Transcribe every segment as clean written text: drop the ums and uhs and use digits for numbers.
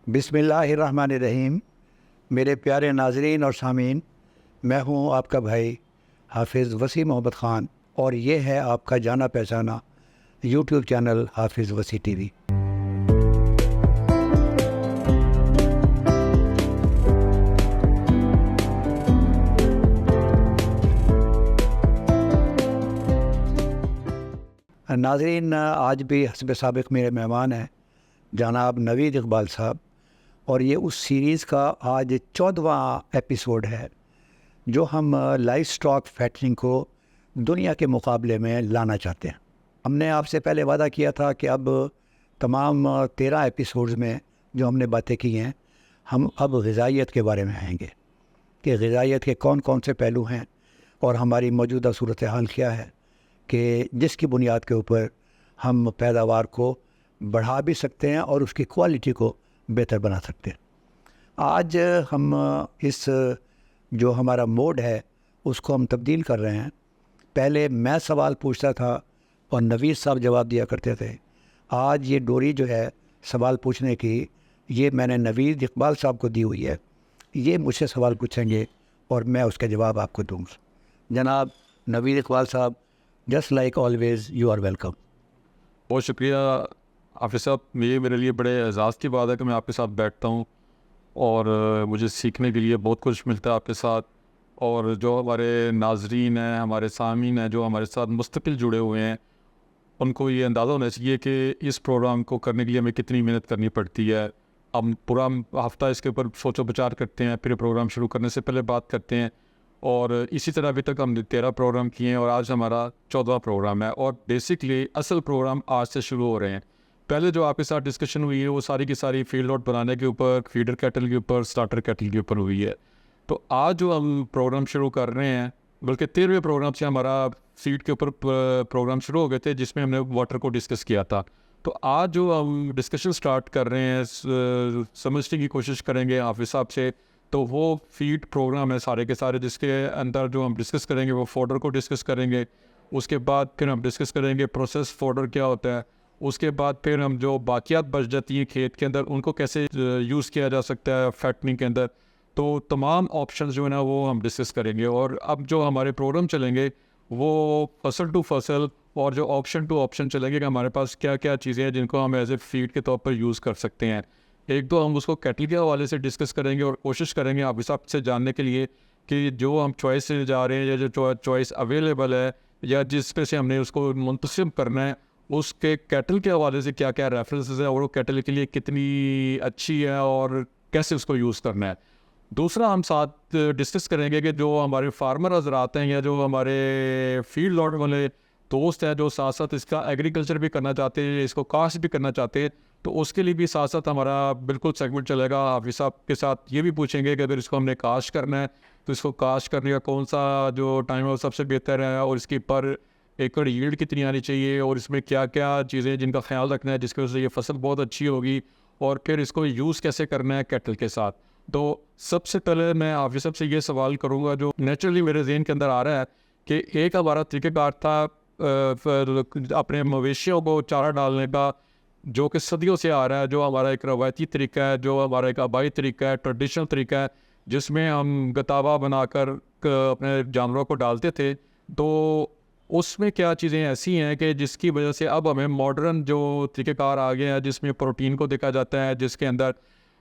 बिस्मिल्लाहिर्रहमानिर्रहीम। मेरे प्यारे नाजरीन और सामीन, मैं हूँ आपका भाई हाफिज़ वसी मोहम्मद ख़ान और ये है आपका जाना पहचाना यूट्यूब चैनल हाफिज़ वसी टीवी। नाजरीन, आज भी हस्ब साबिक़ मेरे मेहमान हैं जनाब नवीद इकबाल साहब, और ये उस सीरीज़ का आज 14वां एपिसोड है जो हम लाइव स्टॉक फैक्टरिंग को दुनिया के मुकाबले में लाना चाहते हैं। हमने आपसे पहले वादा किया था कि अब तमाम 13 एपिसोड्स में जो हमने बातें की हैं, हम अब ग़िज़ाइयत के बारे में आएंगे कि ग़िज़ाइयत के कौन कौन से पहलू हैं और हमारी मौजूदा सूरत हाल क्या है कि जिसकी बुनियाद के ऊपर हम पैदावार को बढ़ा भी सकते हैं और उसकी क्वालिटी को बेहतर बना सकते हैं। आज हम इस जो हमारा मोड है उसको हम तब्दील कर रहे हैं। पहले मैं सवाल पूछता था और नवीद साहब जवाब दिया करते थे। आज ये डोरी जो है सवाल पूछने की, ये मैंने नवीद इकबाल साहब को दी हुई है। ये मुझसे सवाल पूछेंगे और मैं उसका जवाब आपको दूँगा। जनाब नवीद इकबाल साहब, just like always you are welcome. बहुत शुक्रिया हाफिज़ साहब। ये मेरे लिए बड़े एजाज़ की बात है कि मैं आपके साथ बैठता हूँ और मुझे सीखने के लिए बहुत कुछ मिलता है आपके साथ। और जो हमारे नाजरीन हैं, हमारे सामीन हैं, जो हमारे साथ मुस्तकिल जुड़े हुए हैं, उनको ये अंदाज़ा होना चाहिए कि इस प्रोग्राम को करने के लिए हमें कितनी मेहनत करनी पड़ती है। हम पूरा हफ्ता इसके ऊपर सोचो विचार करते हैं, फिर प्रोग्राम शुरू करने से पहले बात करते हैं, और इसी तरह अभी तक हमने 13 प्रोग्राम किए हैं और आज हमारा 14वां प्रोग्राम है। और बेसिकली असल प्रोग्राम आज से शुरू हो रहे हैं। पहले जो आपके साथ डिस्कशन हुई है वो सारी की सारी फील्ड आउट बनाने के ऊपर, फीडर कैटल के ऊपर, स्टार्टर कैटल के ऊपर हुई है। तो आज जो हम प्रोग्राम शुरू कर रहे हैं, बल्कि 13वें प्रोग्राम से हमारा फीड के ऊपर प्रोग्राम शुरू हो गए थे जिसमें हमने वाटर को डिस्कस किया था। तो आज जो हम डिस्कशन स्टार्ट कर रहे हैं, समझने की कोशिश करेंगे हाफिज़ साहब से, तो वो फीड प्रोग्राम है सारे के सारे, जिसके अंदर जो हम डिस्कस करेंगे वो फोडर को डिस्कस करेंगे। उसके बाद फिर हम डिस्कस करेंगे प्रोसेस फोडर क्या होता है। उसके बाद फिर हम जो बाकियात बच जाती हैं खेत के अंदर उनको कैसे यूज़ किया जा सकता है फैटनिंग के अंदर। तो तमाम ऑप्शन जो है ना वो हम डिस्कस करेंगे। और अब जो हमारे प्रोग्राम चलेंगे वो फसल टू फसल और जो ऑप्शन टू ऑप्शन चलेंगे कि हमारे पास क्या क्या चीज़ें हैं जिनको हम एज ए फीड के तौर पर यूज़ कर सकते हैं। एक दो हम उसको कैटल के हवाले से डिस्कस करेंगे और कोशिश करेंगे आप हिसाब से जानने के लिए कि जो हम चॉइस से जा रहे हैं या जो चॉइस अवेलेबल है या जिस पे से हमने उसको मुंतसिब करना है, उसके कैटल के हवाले से क्या क्या रेफरेंसेस है और वो कैटल के लिए कितनी अच्छी है और कैसे उसको यूज़ करना है। दूसरा हम साथ डिस्कस करेंगे कि जो हमारे फार्मर हजरात हैं या जो हमारे फील्ड लॉट वाले दोस्त हैं जो साथ साथ इसका एग्रीकल्चर भी करना चाहते हैं, इसको कास्ट भी करना चाहते हैं, तो उसके लिए भी साथ साथ हमारा बिल्कुल सेगमेंट चलेगा। हाफिज़ साहब के साथ ये भी पूछेंगे कि अगर इसको हमने कास्ट करना है तो इसको कास्ट करने का कौन सा जो टाइम है वो सबसे बेहतर है और इसकी पर एकड़ यील्ड कितनी आनी चाहिए और इसमें क्या क्या चीज़ें जिनका ख्याल रखना है जिसकी वजह से ये फसल बहुत अच्छी होगी, और फिर इसको यूज़ कैसे करना है कैटल के साथ। तो सबसे पहले मैं हाफिज़ साहब से ये सवाल करूँगा जो नेचुरली मेरे जहन के अंदर आ रहा है कि एक हमारा तरीक़ेकार था अपने मवेशियों को चारा डालने का, जो कि सदियों से आ रहा है, जो हमारा एक रवायती तरीका है, जो हमारा एक आबाई तरीका है, ट्रेडिशनल तरीका है, जिसमें हम गतावा बनाकर अपने जानवरों को डालते थे। तो उसमें क्या चीज़ें ऐसी हैं कि जिसकी वजह से अब हमें मॉडर्न जो तरीक़ेकार आ गए हैं, जिसमें प्रोटीन को देखा जाता है, जिसके अंदर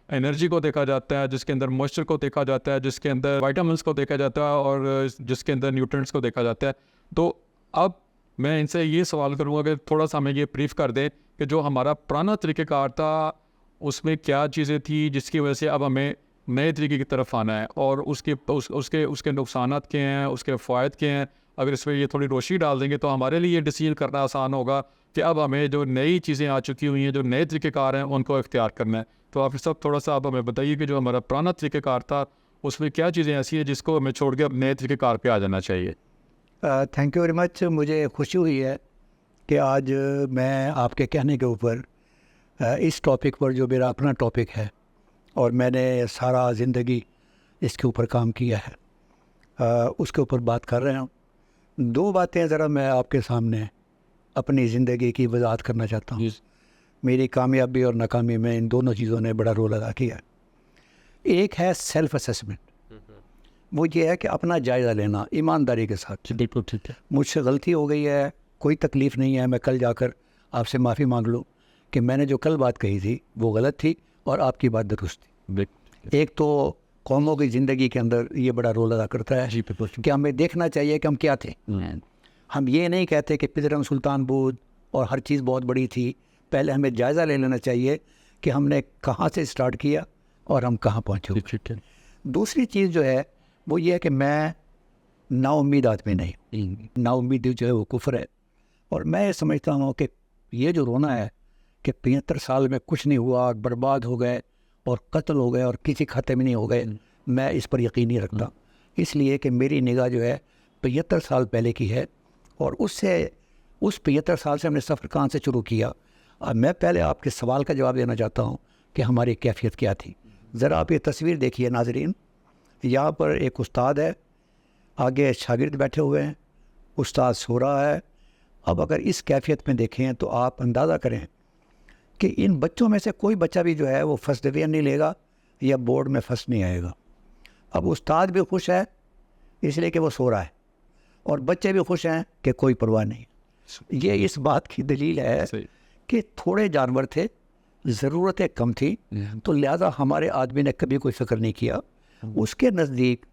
एनर्जी को देखा जाता है, जिसके अंदर मॉइस्चर को देखा जाता है, जिसके अंदर वाइटामिन्स को देखा जाता है और जिसके अंदर न्यूट्रिएंट्स को देखा जाता है। तो अब मैं इनसे ये सवाल करूँगा कि थोड़ा सा हमें ये ब्रीफ कर दें कि जो हमारा पुराना तरीक़ेकार था उसमें क्या चीज़ें थी जिसकी वजह से अब हमें नए तरीके की तरफ आना है, और उसके नुकसानात क्या हैं, उसके फ़ायदे क्या हैं। अगर इसमें ये थोड़ी रोशनी डाल देंगे तो हमारे लिए ये डिसीजन करना आसान होगा कि अब हमें जो नई चीज़ें आ चुकी हुई हैं, जो नए तरीक़ेकार हैं, उनको इख्तियार करना है। तो आप सब थोड़ा सा अब हमें बताइए कि जो हमारा पुराना तरीक़ेकार था उसमें क्या चीज़ें ऐसी हैं जिसको हमें छोड़ के अब नए तरीक़ेकार पे आ जाना चाहिए। Thank you very much. मुझे खुशी हुई है कि आज मैं आपके कहने के ऊपर इस टॉपिक पर, जो मेरा अपना टॉपिक है और मैंने सारा ज़िंदगी इसके ऊपर काम किया है, उसके ऊपर बात कर रहे हूँ। दो बातें ज़रा मैं आपके सामने अपनी ज़िंदगी की वजाहत करना चाहता हूँ। मेरी कामयाबी और नाकामी में इन दोनों चीज़ों ने बड़ा रोल अदा किया। एक है सेल्फ असेसमेंट, वो ये है कि अपना जायज़ा लेना ईमानदारी के साथ। बिल्कुल ठीक है। मुझसे गलती हो गई है, कोई तकलीफ़ नहीं है, मैं कल जाकर आपसे माफ़ी मांग लूँ कि मैंने जो कल बात कही थी वो गलत थी और आपकी बात दुरुस्त थी। एक तो कौमों की ज़िंदगी के अंदर ये बड़ा रोल अदा करता है जी बिल्कुल। कि हमें देखना चाहिए कि हम क्या थे। हम ये नहीं कहते कि पितरम सुल्तान बूद और हर चीज़ बहुत बड़ी थी। पहले हमें जायज़ा ले लेना चाहिए कि हमने कहाँ से स्टार्ट किया और हम कहाँ पहुँचे। ठीक है। दूसरी चीज़ जो है वो ये है कि मैं नाउम्मीद आदमी नहीं हूँ। नाउम्मीदी जो है वो कुफ्र है। और मैं ये समझता हूँ कि ये जो रोना है कि 75 साल में कुछ नहीं हुआ, बर्बाद हो गए और कत्ल हो गए और किसी खाते में नहीं हो गए, मैं इस पर यकीन नहीं रखता। इसलिए कि मेरी निगाह जो है 75 साल पहले की है और उस 75 साल से हमने सफ़र कहाँ से शुरू किया। मैं पहले आपके सवाल का जवाब देना चाहता हूँ कि हमारी कैफियत क्या थी। ज़रा आप ये तस्वीर देखिए नाज़रीन, यहाँ पर एक उस्ताद है, आगे शागिर्द बैठे हुए हैं, उस्ताद सो रहा है। अब अगर इस कैफियत में देखें तो आप अंदाज़ा करें कि इन बच्चों में से कोई बच्चा भी जो है वो फर्स्ट डिवीज़न नहीं लेगा या बोर्ड में फर्स्ट नहीं आएगा। अब उस्ताद भी खुश है इसलिए कि वो सो रहा है और बच्चे भी खुश हैं कि कोई परवाह नहीं। ये इस बात की दलील है कि थोड़े जानवर थे, ज़रूरतें कम थी, तो लिहाजा हमारे आदमी ने कभी कोई फिक्र नहीं किया। उसके नज़दीक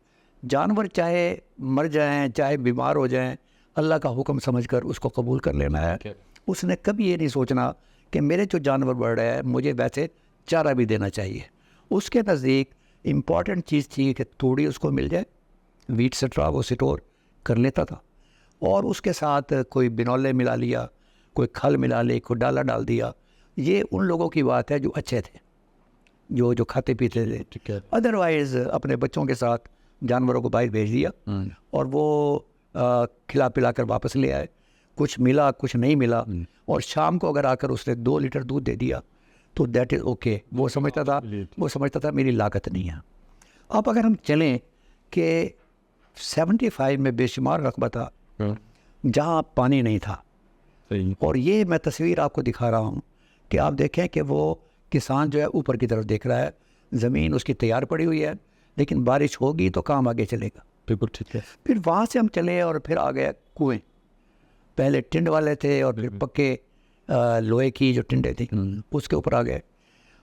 जानवर चाहे मर जाएं, चाहे बीमार हो जाएं, अल्लाह का हुक्म समझकर उसको कबूल कर लेना है। उसने कभी ये नहीं सोचना कि मेरे जो जानवर बढ़ रहा है मुझे वैसे चारा भी देना चाहिए। उसके नज़दीक इम्पॉर्टेंट चीज़ थी कि थोड़ी उसको मिल जाए, वीट स्ट्रा वो स्टोर कर लेता था और उसके साथ कोई बिनौले मिला लिया, कोई खल मिला ले, कोई डाला डाल दिया। ये उन लोगों की बात है जो अच्छे थे, जो खाते पीते थे। अदरवाइज़ अपने बच्चों के साथ जानवरों को बाहर भेज दिया और वो खिला पिला कर वापस ले आए। कुछ मिला कुछ नहीं मिला और शाम को अगर आकर उसने 2 लीटर दूध दे दिया तो दैट इज़ ओके। वो समझता था मेरी लागत नहीं है। अब अगर हम चलें कि 75 में बेशुमार रकबा था जहाँ पानी नहीं था। और ये मैं तस्वीर आपको दिखा रहा हूँ कि आप देखें कि वो किसान जो है ऊपर की तरफ देख रहा है, ज़मीन उसकी तैयार पड़ी हुई है, लेकिन बारिश होगी तो काम आगे चलेगा। बिल्कुल ठीक है। फिर वहाँ से हम चले और फिर आ गए कुएँ। पहले टिंड वाले थे और फिर पक्के लोहे की जो टिंडे थी उसके ऊपर आ गए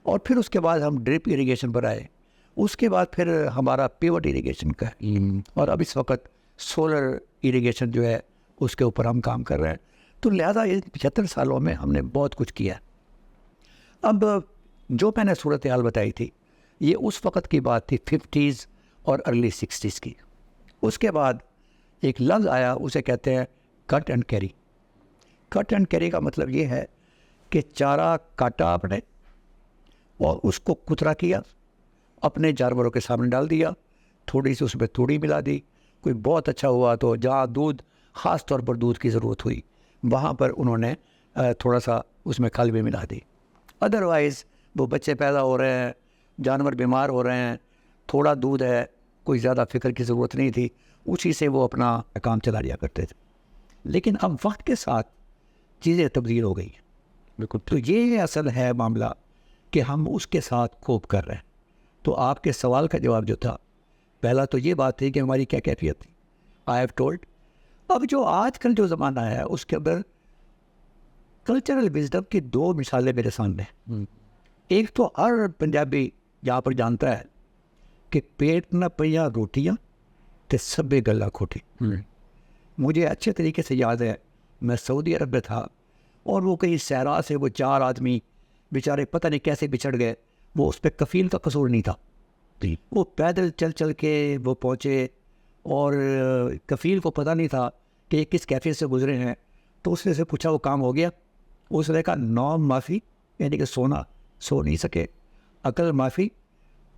और फिर उसके बाद हम ड्रिप इरिगेशन पर आए। उसके बाद फिर हमारा पिवट इरिगेशन का है और अब इस वक्त सोलर इरिगेशन जो है उसके ऊपर हम काम कर रहे हैं। तो लिहाजा इन 75 सालों में हमने बहुत कुछ किया। अब जो मैंने सूरत हाल बताई थी ये उस वक्त की बात थी 50s और अर्ली 60s की। उसके बाद एक लफ्ज़ आया, उसे कहते हैं cut and carry. Cut and carry का मतलब ये है कि चारा काटा आपने और उसको कुतरा किया, अपने जानवरों के सामने डाल दिया, थोड़ी सी उसमें तूड़ी मिला दी, कोई बहुत अच्छा हुआ तो जहाँ दूध, ख़ास तौर पर दूध की ज़रूरत हुई वहाँ पर उन्होंने थोड़ा सा उसमें खल भी मिला दी। अदरवाइज़ वो बच्चे पैदा हो रहे हैं, जानवर बीमार हो रहे हैं, थोड़ा दूध है, कोई ज़्यादा फ़िक्र की ज़रूरत नहीं थी, उसी से वो अपना काम चला लिया करते थे। लेकिन अब वक्त के साथ चीज़ें तब्दील हो गई। बिल्कुल। तो ये असल है मामला कि हम उसके साथ कोप कर रहे हैं। तो आपके सवाल का जवाब जो था, पहला तो ये बात थी कि हमारी क्या कैफियत थी, आई हैव टोल्ड। अब जो आजकल जो ज़माना है उसके अंदर कल्चरल विजडम की 2 मिसालें मेरे सामने। एक तो हर पंजाबी यहाँ पर जानता है कि पेट न पइयां रोटियाँ ते सब्बे गल्लां खोटी। मुझे अच्छे तरीके से याद है, मैं सऊदी अरब में था और वो कहीं सहरा से वो 4 आदमी बेचारे पता नहीं कैसे बिछड़ गए। वो उस पर कफ़ील का कसूर नहीं था, वो पैदल चल चल के वो पहुँचे और कफ़ील को पता नहीं था कि किस कैफे से गुजरे हैं। तो उसने से पूछा वो काम हो गया? उसने कहा नौम माफ़ी, यानी कि सोना सो नहीं सके, अकल माफ़ी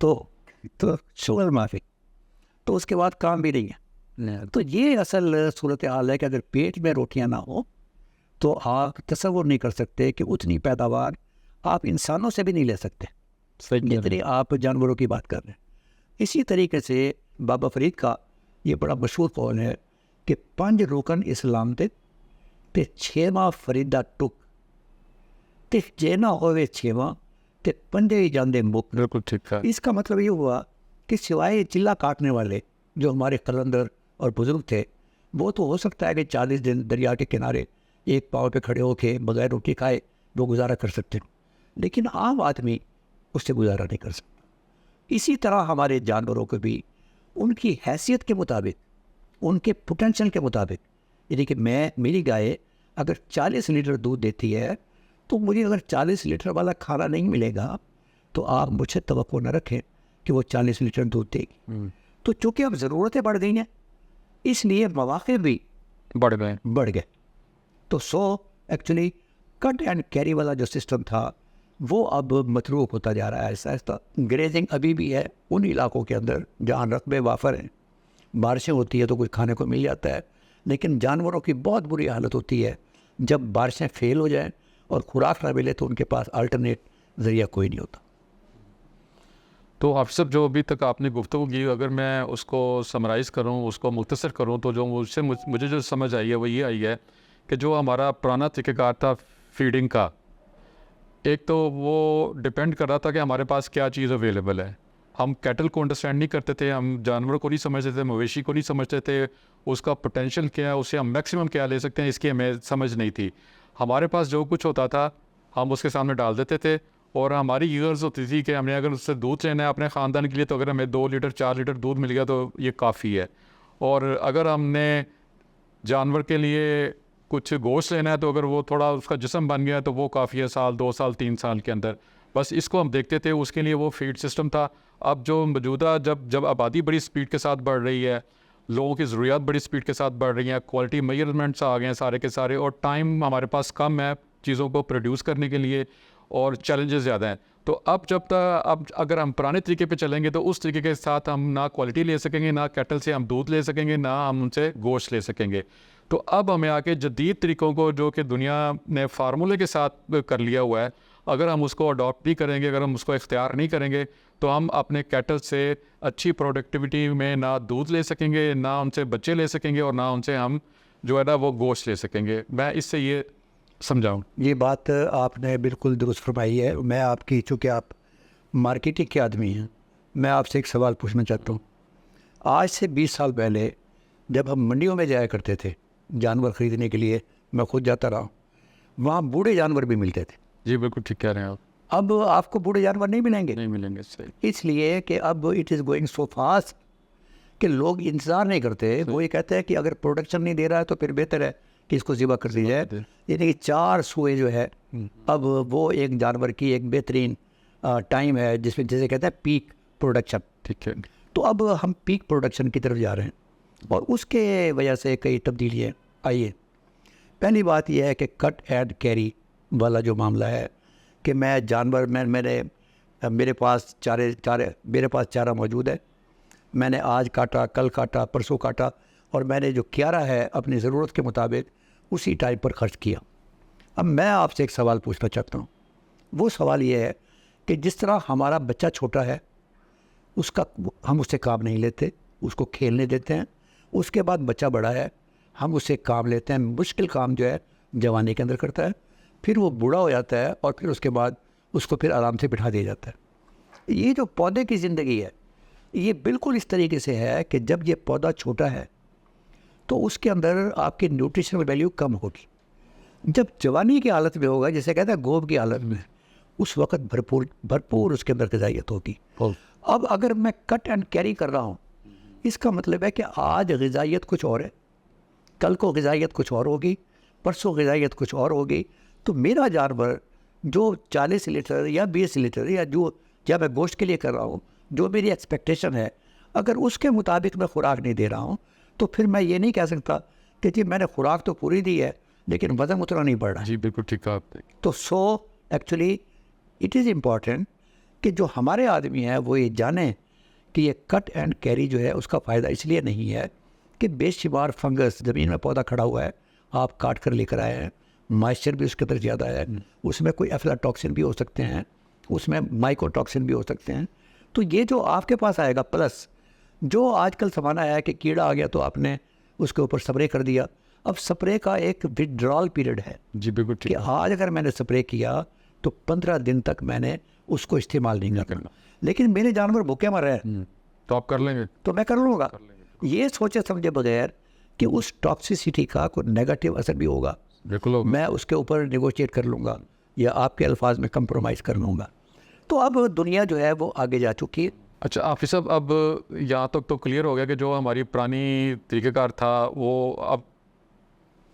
तो शुगर माफ़ी, तो उसके बाद काम भी नहीं है। तो ये असल सूरत हाल है कि अगर पेट में रोटियां ना हो तो आप तसव्वुर नहीं कर सकते कि उतनी पैदावार आप इंसानों से भी नहीं ले सकते जितनी आप जानवरों की बात कर रहे हैं। इसी तरीके से बाबा फरीद का ये बड़ा मशहूर कौल है कि 5 रुकन इस्लाम ते 6वां फरीदा टुक। ते जे ना होवे छेवा ते पंजे ही जांदे मुक। बिल्कुल ठीक है। इसका मतलब ये हुआ कि सिवाय चिल्ला काटने वाले जो हमारे कलंदर और बुजुर्ग थे, वो तो हो सकता है कि 40 दिन दरिया के किनारे एक पाँव पे खड़े होके बगैर रोटी खाए वो गुजारा कर सकते हैं, लेकिन आम आदमी उससे गुजारा नहीं कर सकता। इसी तरह हमारे जानवरों को भी उनकी हैसियत के मुताबिक, उनके पोटेंशियल के मुताबिक, यानी कि मेरी गाय अगर 40 लीटर दूध देती है तो मुझे अगर 40 लीटर वाला खाना नहीं मिलेगा तो आप मुझसे तवक्को न रखें कि वो 40 लीटर दूध देगी। तो चूँकि अब ज़रूरतें बढ़ गई हैं, इसलिए मौक़े भी बढ़ गए। तो एक्चुअली कट एंड कैरी वाला जो सिस्टम था वो अब मतरूक होता जा रहा है ऐसा ऐसा। ग्रेजिंग अभी भी है उन इलाकों के अंदर जहाँ रकबे वाफर हैं, बारिशें होती है तो कुछ खाने को मिल जाता है, लेकिन जानवरों की बहुत बुरी हालत होती है जब बारिशें फेल हो जाएं और खुराक ना मिले तो उनके पास अल्टरनेट ज़रिया कोई नहीं होता। तो आप सब जो अभी तक आपने गुफ्तगू की, अगर मैं उसको समराइज़ करूँ, उसको मुख्तसर करूँ, तो जो मुझे जो समझ आई है वो ये आई है कि जो हमारा पुराना तरीक़ाकार था फीडिंग का, एक तो वो डिपेंड कर रहा था कि हमारे पास क्या चीज़ अवेलेबल है। हम कैटल को अंडरस्टैंड नहीं करते थे, हम जानवरों को नहीं समझते थे, मवेशी को नहीं समझते थे, उसका पोटेंशियल क्या है, उससे हम मैक्सिमम क्या ले सकते हैं, इसकी हमें समझ नहीं थी। हमारे पास जो कुछ होता था हम उसके सामने डाल देते थे, और हमारी ईयर्स होती थी कि हमने अगर उससे दूध लेना है अपने ख़ानदान के लिए तो अगर हमें 2 लीटर 4 लीटर दूध मिल गया तो ये काफ़ी है। और अगर हमने जानवर के लिए कुछ गोश्त लेना है तो अगर वो थोड़ा उसका जिस्म बन गया तो वो काफ़ी है, साल 2 साल 3 साल के अंदर। बस इसको हम देखते थे, उसके लिए वो फीड सिस्टम था। अब जो मौजूदा जब आबादी बड़ी स्पीड के साथ बढ़ रही है, लोगों की ज़रूरियात बड़ी स्पीड के साथ बढ़ रही हैं, क्वालिटी मेजरमेंट्स आ गए हैं सारे के सारे, और टाइम हमारे पास कम है चीज़ों को प्रोड्यूस करने के लिए, और चैलेंजेस ज़्यादा हैं। तो अब अगर हम पुराने तरीके पे चलेंगे तो उस तरीके के साथ हम ना क्वालिटी ले सकेंगे, ना कैटल से हम दूध ले सकेंगे, ना हम उनसे गोश्त ले सकेंगे। तो अब हमें आके जदीद तरीक़ों को जो कि दुनिया ने फार्मूले के साथ कर लिया हुआ है, अगर हम उसको अडॉप्ट नहीं करेंगे, अगर हम उसको इख्तियार नहीं करेंगे, तो हम अपने कैटल से अच्छी प्रोडक्टिविटी में ना दूध ले सकेंगे, ना उनसे बच्चे ले सकेंगे, और ना उनसे हम जो है ना वो गोश्त ले सकेंगे। मैं इससे ये समझाऊँ। ये बात आपने बिल्कुल दुरुस्त फरमाई है। मैं आपकी, चूँकि आप मार्केटिंग के आदमी हैं, मैं आपसे एक सवाल पूछना चाहता हूँ। आज से 20 साल पहले जब हम मंडियों में जाया करते थे जानवर ख़रीदने के लिए, मैं खुद जाता रहा, वहाँ बूढ़े जानवर भी मिलते थे। जी बिल्कुल ठीक कह रहे हैं आप। अब आपको बूढ़े जानवर नहीं मिलेंगे, नहीं मिलेंगे, सही। इसलिए कि अब it is going so fast कि लोग इंतज़ार नहीं करते। वो ये कहते हैं कि अगर प्रोडक्शन नहीं दे रहा है तो फिर बेहतर है कि इसको ज़िबा कर दी जाए। यानी कि 4 सुए जो है, अब वो एक जानवर की एक बेहतरीन टाइम है जिसमें जैसे कहते हैं पीक प्रोडक्शन। ठीक है। तो अब हम पीक प्रोडक्शन की तरफ जा रहे हैं और उसके वजह से कई तब्दीलियाँ आई हैं। पहली बात यह है कि कट एंड कैरी वाला जो मामला है कि मैं जानवर मेरे पास चारा मौजूद है, मैंने आज काटा, कल काटा, परसों काटा, और मैंने जो क्यारा है अपनी ज़रूरत के मुताबिक उसी टाइम पर खर्च किया। अब मैं आपसे एक सवाल पूछना चाहता हूँ। वो सवाल ये है कि जिस तरह हमारा बच्चा छोटा है, हम उससे काम नहीं लेते, उसको खेलने देते हैं, उसके बाद बच्चा बड़ा है, हम उससे काम लेते हैं, मुश्किल काम जो है जवानी के अंदर करता है, फिर वो बूढ़ा हो जाता है और फिर उसके बाद उसको फिर आराम से बिठा दिया जाता है। ये जो पौधे की ज़िंदगी है ये बिल्कुल इस तरीके से है कि जब ये पौधा छोटा है तो उसके अंदर आपकी न्यूट्रिशनल वैल्यू कम होगी। जब जवानी की हालत में होगा, जैसे कहते हैं गोब की हालत में, उस वक्त भरपूर उसके अंदर ग़िज़ाइयत होगी। अब अगर मैं कट एंड कैरी कर रहा हूँ, इसका मतलब है कि आज ग़िज़ाइयत कुछ और है, कल को ग़िज़ाइयत कुछ और होगी, परसों ग़िज़ाइयत कुछ और होगी। तो मेरा जानवर जो 40 लीटर या 20 लीटर या मैं गोश्त के लिए कर रहा हूँ, जो मेरी एक्सपेक्टेशन है, अगर उसके मुताबिक मैं खुराक नहीं दे रहा हूँ तो फिर मैं ये नहीं कह सकता कि जी मैंने खुराक तो पूरी दी है लेकिन वज़न उतना नहीं बढ़ रहा है। जी बिल्कुल ठीक है आपने। तो एक्चुअली इट इज़ इम्पॉर्टेंट कि जो हमारे आदमी हैं वो ये जाने कि ये कट एंड कैरी जो है उसका फ़ायदा इसलिए नहीं है कि बेशुमार फंगस ज़मीन में पौधा खड़ा हुआ है, आप काट कर लेकर आए हैं, मॉइस्चर भी उसके अंदर ज़्यादा है, उसमें कोई एफ्लाटॉक्सिन भी हो सकते हैं, उसमें माइकोटॉक्सिन भी हो सकते हैं। तो ये जो आपके पास आएगा, प्लस जो आजकल ज़माना है कि कीड़ा आ गया तो आपने उसके ऊपर स्प्रे कर दिया। अब स्प्रे का एक विड्रॉल पीरियड है। जी बिल्कुल ठीक कि आज अगर मैंने स्प्रे किया तो 15 दिन तक मैंने उसको इस्तेमाल नहीं करना। लेकिन मेरे जानवर भूखे मर रहे हैं तो आप कर लेंगे? तो मैं कर लूँगा, ये सोचे समझे बगैर कि उस टॉक्सिसिटी का कोई नेगेटिव असर भी होगा, बिल्कुल होगा। मैं उसके ऊपर नेगोशिएट कर लूँगा या आपके अल्फाज में कंप्रोमाइज़ कर लूँगा। तो अब दुनिया जो है वो आगे जा चुकी है। अच्छा हाफिज़ साहब, अब यहाँ तक तो क्लियर हो गया कि जो हमारी पुरानी तरीक़ेकार था वो अब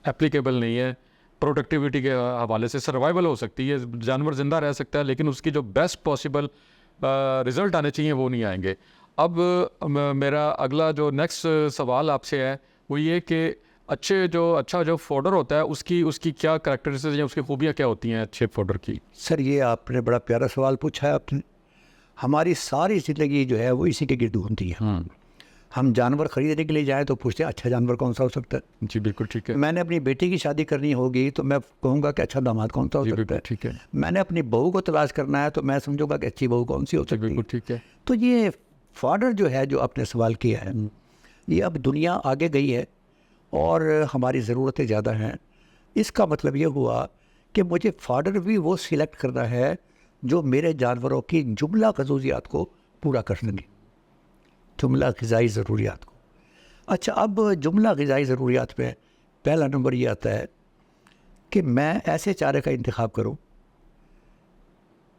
एप्लीकेबल नहीं है। प्रोडक्टिविटी के हवाले से सर्वाइवल हो सकती है, जानवर ज़िंदा रह सकता है, लेकिन उसकी जो बेस्ट पॉसिबल रिज़ल्ट आने चाहिए वो नहीं आएंगे। अब मेरा अगला जो नेक्स्ट सवाल आपसे है वो ये कि अच्छा जो फोडर होता है उसकी क्या करैक्टरिस्टिक्स या उसकी खूबियाँ क्या होती हैं अच्छे फोडर की? सर ये आपने बड़ा प्यारा सवाल पूछा है आपने। हमारी सारी ज़िंदगी जो है वो इसी के गिर्द घूमती है। हम जानवर ख़रीदने के लिए जाएँ तो पूछते हैं अच्छा जानवर कौन सा हो सकता है। जी बिल्कुल ठीक है। मैंने अपनी बेटी की शादी करनी होगी तो मैं कहूँगा कि अच्छा दामाद कौन सा हो सकता है। ठीक है। मैंने अपनी बहू को तलाश करना है तो मैं समझूंगा कि अच्छी बहू कौन सी हो सकती है। बिल्कुल ठीक है। तो ये फॉडर जो है जो आपने सवाल किया है, ये अब दुनिया आगे गई है और हमारी ज़रूरतें ज़्यादा हैं। इसका मतलब ये हुआ कि मुझे फॉडर भी वो सिलेक्ट करना है जो मेरे जानवरों की जुमला ज़रूरियात को पूरा कर सके, जुमला ग़िज़ाई ज़रूरियात को। अच्छा, अब जुमला ग़िज़ाई ज़रूरियात में पहला नंबर ये आता है कि मैं ऐसे चारे का इंतखाब करूं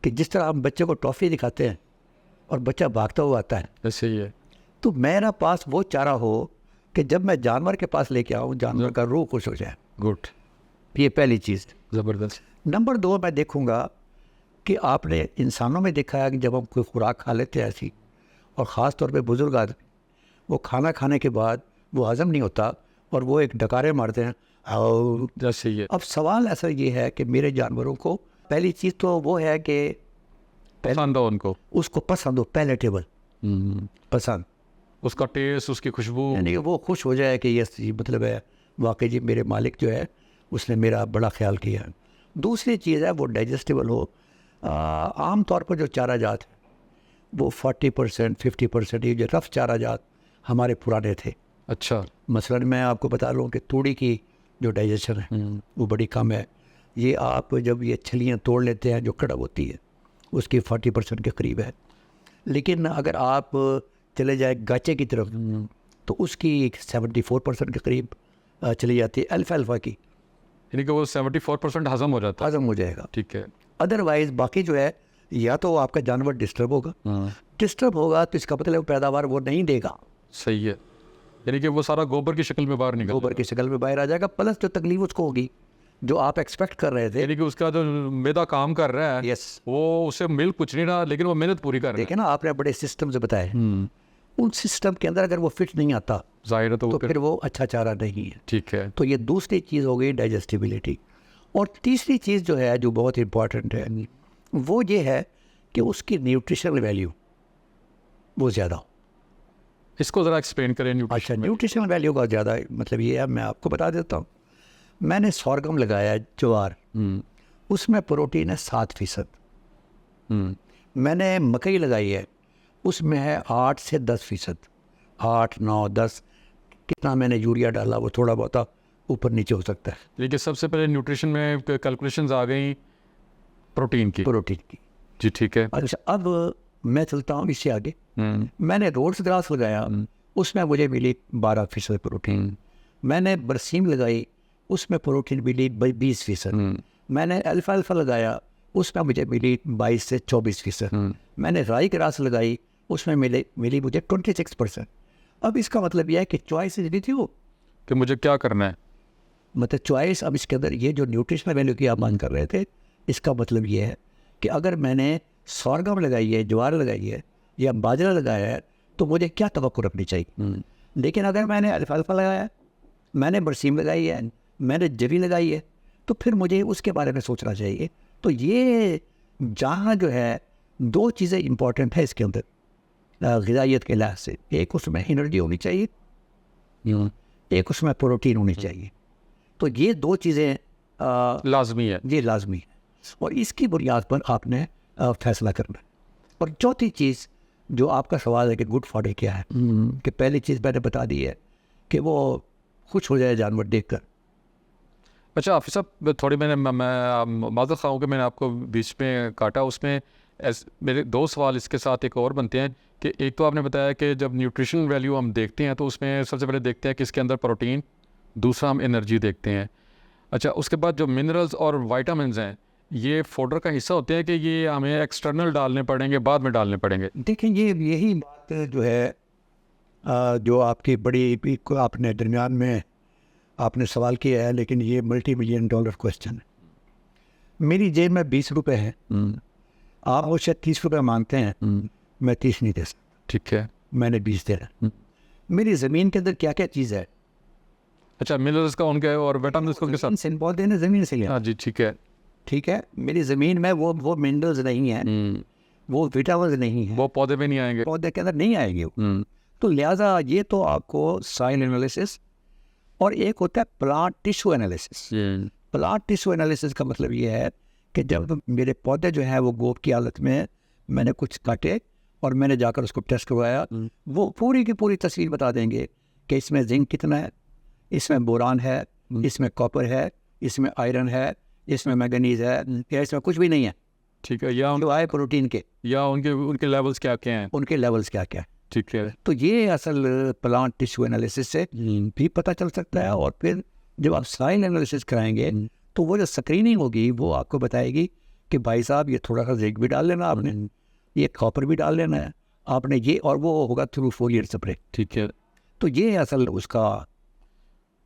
कि जिस तरह हम बच्चे को टॉफ़ी दिखाते हैं और बच्चा भागता हुआ आता है, ऐसे ही है। तो मेरा पास वो चारा हो कि जब मैं जानवर के पास लेके आऊँ जानवर का रूह खुश हो जाए। गुड, ये पहली चीज़। ज़बरदस्त। नंबर 2 मैं देखूँगा कि आपने इंसानों में देखा है कि जब हम कोई खुराक खा लेते हैं ऐसी, और ख़ास तौर पे बुज़ुर्ग आदमी, वो खाना खाने के बाद वो हज़म नहीं होता और वो एक डकारे मारते हैं और जैसे ये अब सवाल ऐसा ये है कि मेरे जानवरों को पहली चीज़ तो वो है कि पसंद हो उनको, उसको पसंद हो, पैलेटेबल पसंद, उसका टेस्ट, उसकी खुशबू, यानी कि वो खुश हो जाए कि यस जी मतलब है वाकई जी मेरे मालिक जो है उसने मेरा बड़ा ख्याल किया है। दूसरी चीज़ है वो डाइजेस्टेबल हो। आम तौर पर जो चारा जात है वो 40% 50% ये जो रफ़ चारा जात हमारे पुराने थे। अच्छा मसलन मैं आपको बता लूँ कि तूड़ी की जो डाइजेशन है वो बड़ी कम है। ये आप जब ये छलियाँ तोड़ लेते हैं जो कड़क होती है उसकी 40% के करीब है। लेकिन अगर आप चले जाए गाचे की तरफ तो उसकी 74% के करीब चली जाती है अल्फ़ा की, यानी कि वो 74% हज़म हो जाता है। हज़म हो जाएगा। ठीक है। अदरवाइज़ बाकी जो है या तो आपका जानवर डिस्टर्ब होगा, डिस्टर्ब होगा तो इसका मतलब पैदावार वो नहीं देगा। सही है, यानी कि वो सारा गोबर की शक्ल में बाहर निकल गोबर की शक्ल में बाहर आ जाएगा। प्लस जो तकलीफ उसको होगी जो आप एक्सपेक्ट कर रहे थे, यानी कि उसका जो मैदा काम कर रहा है यस, वो उसे मिल कुछ नहीं रहा लेकिन वो मेहनत पूरी कर रहा है। देखे ना आपने बड़े सिस्टम से बताए, उन सिस्टम के अंदर अगर वो फिट नहीं आता जाहिर है तो फिर वो अच्छा चारा नहीं है। ठीक है। तो ये दूसरी चीज़ हो गई डाइजेस्टिबिलिटी। और तीसरी चीज़ जो है जो बहुत इम्पॉर्टेंट है वो ये है कि उसकी न्यूट्रिशनल वैल्यू वो ज़्यादा हो। इसको ज़रा एक्सप्लेन करें न्यूट्रिशन अच्छा, में। न्यूट्रिशनल वैल्यू का ज़्यादा मतलब ये है, मैं आपको बता देता हूँ। मैंने सोरगम लगाया है, ज्वार, उसमें प्रोटीन है 7%। मैंने मकई लगाई है उसमें है 8 से 10%, 8 9 10, कितना मैंने यूरिया डाला वो थोड़ा बहुत ऊपर नीचे हो सकता है। देखिए सबसे पहले न्यूट्रिशन में कैलकुलेशंस आ गई प्रोटीन की। जी ठीक है। अच्छा, अब मैं चलता हूँ इससे आगे। मैंने रोड्स ग्रास लगाया उसमें मुझे मिली 12% प्रोटीन। मैंने बरसीम लगाई उसमें प्रोटीन मिली 20%। मैंने अल्फा लगाया उसमें मुझे मिली 22 से 24%। मैंने राई ग्रास लगाई उसमें मिली मुझे 26%। अब इसका मतलब यह है कि चॉइस इतनी थी वो कि मुझे क्या करना है, मतलब चॉइस। अब इसके अंदर ये जो न्यूट्रिशनल वैल्यू की आप बात कर रहे थे, इसका मतलब ये है कि अगर मैंने सोरगम लगाई है, ज्वार लगाई है या बाजरा लगाया है तो मुझे क्या तवक्को रखनी चाहिए। लेकिन अगर मैंने अल्फाल्फा लगाया है, मैंने बरसीम लगाई है, मैंने जवी लगाई है, तो फिर मुझे उसके बारे में सोचना चाहिए। तो ये जहाँ जो है दो चीज़ें इंपॉर्टेंट है इसके अंदर ग़िज़ाइयत के लिहाज से, एक उसमें एनर्जी होनी चाहिए, एक उसमें प्रोटीन होनी चाहिए। तो ये दो चीज़ें लाजमी है। ये लाजमी है और इसकी बुनियाद पर आपने फैसला करना है। और चौथी चीज़ जो आपका सवाल है कि गुड फॉडर क्या है, कि पहली चीज़ मैंने बता दी है कि वो खुश हो जाए जानवर देखकर। अच्छा हाफिज़ साहब, थोड़ी मैं माज़रत ख़्वाह हूँ कि मैंने आपको बीच में काटा। उसमें मेरे 2 सवाल इसके साथ एक और बनते हैं कि एक तो आपने बताया कि जब न्यूट्रिशन वैल्यू हम देखते हैं तो उसमें सबसे पहले देखते हैं कि इसके अंदर प्रोटीन, दूसरा हम एनर्जी देखते हैं। अच्छा, उसके बाद जो मिनरल्स और वाइटामिन्स हैं ये फोल्डर का हिस्सा होते हैं कि ये हमें एक्सटर्नल डालने पड़ेंगे, बाद में डालने पड़ेंगे? देखें, ये यही बात जो है जो आपकी बड़ी आपने दरमियान में आपने सवाल किया है, लेकिन ये $multi-million क्वेश्चन है। मेरी जेब में 20 रुपये है, आप वो शायद 30 रुपये मांगते हैं, मैं 30 नहीं दे सकता, ठीक है, मैंने 20 देना। मेरी ज़मीन के अंदर क्या क्या चीज़ है? अच्छा, मिनरल्स का उनके और विटामिन्स को के साथ? सिंपल पौधे ने ज़मीन से लिया। हाँ जी, ठीक है। ठीक है, मेरी ज़मीन में वो मिनरल्स नहीं है, वो विटामिन नहीं है, वो पौधे में नहीं आएंगे। पौधे के अंदर नहीं आएंगे वो। तो लिहाजा ये तो आपको सॉइल एनालिसिस और एक होता है plant tissue analysis. Plant tissue analysis का मतलब ये है कि जब मेरे पौधे जो हैं वो गोब की हालत में मैंने कुछ काटे और मैंने जाकर उसको टेस्ट करवाया, वो पूरी की पूरी तस्वीर बता देंगे कि इसमें जिंक कितना है, इसमें बोरान है, इसमें कॉपर है, इसमें आयरन है, इसमें मैंगनीज है, या इसमें कुछ भी नहीं है। ठीक है, या जो आए प्रोटीन के, या उनके लेवल्स क्या क्या हैं? उनके लेवल्स क्या क्या है। ठीक है। तो ये असल प्लांट टिश्यू एनालिसिस से भी पता चल सकता है। और फिर जब आप सॉइल एनालिसिस कराएंगे तो वो जो स्क्रीनिंग होगी वो आपको बताएगी कि भाई साहब ये थोड़ा सा जिंक भी डाल लेना आपने, ये कॉपर भी डाल लेना है आपने, ये, और वो होगा थ्रू फोलियर स्प्रे। ठीक है। तो ये असल उसका